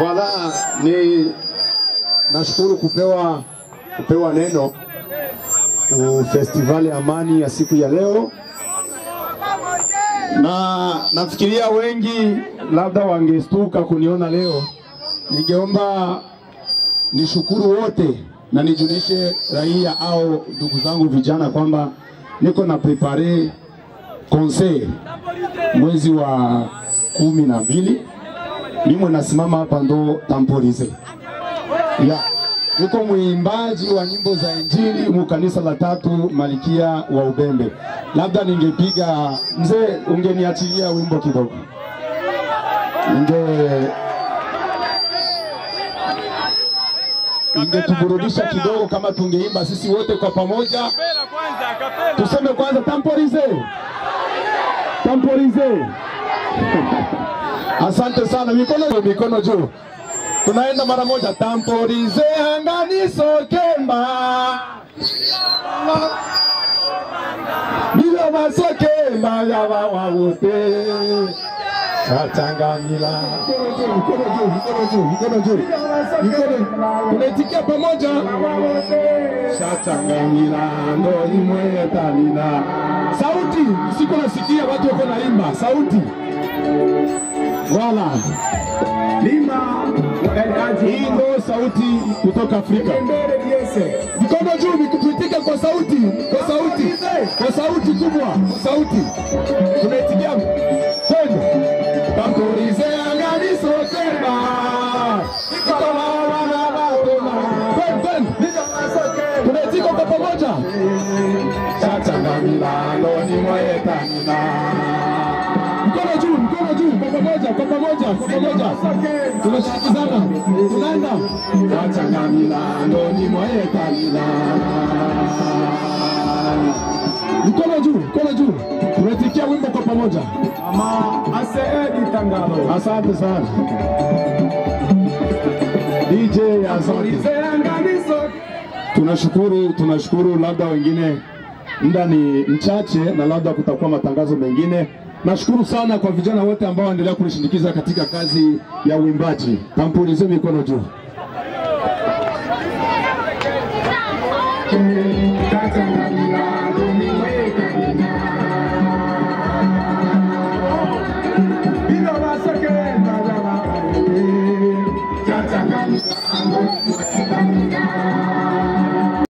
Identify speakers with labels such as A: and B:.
A: Wala ni nashukuru kupewa neno festival ya amani ya siku ya leo, na nafikiria wengi labda wangestuka kuniona leo. Ningeomba nishukuru wote na nijulishe raia au ndugu zangu vijana kwamba niko na prepare conseil mwezi wa 12. Mimi nasimama hapa ndo Temporize. Niko mwimbaji wa nyimbo za Injili mu kanisa la 3 Malikia wa Ubembe. Labda ningepiga mzee, ungeniachilia wimbo kidogo. Ingetuburudisha kidogo kama tungeimba sisi wote kwa pamoja. Tuseme kwanza Temporize. Temporize. Asante sana, mikono juu. Tunaenda mara moja. Temporize angani sokemba, bila masokemba ya wawote Chatangamila. Mikono juu. Tunatikia pamoja. Chatangamila ndo imwetanina. Sauti, siko nasikia watu wako naimba. Sauti. Wala. Lima. Hii ndo sauti kutoka Afrika. Mikono juu, tuitike kwa sauti. Kwa sauti kubwa. Sauti. Tunatikia. Twende. Temporize angani sokemba, ikola wana batona. Tunaitika kwa pamoja. Chatangamila ndo ni mwetanina. Mikono juu, kwa pamoja. Tunashikizana. Tunaenda. Chatangamila ndo ni mwetanina. Mikono juu. Tunatikia wimbo kwa pamoja. Ama aseedi tangalo. Asante sana. DJ asante. Tunashukuru labda wengine muda ni mchache na labda kutakuwa matangazo mengine. Nashukuru sana kwa vijana wote ambao waendelea kunishindikiza katika kazi ya uimbaji. Temporize, mikono juu. Chatangamila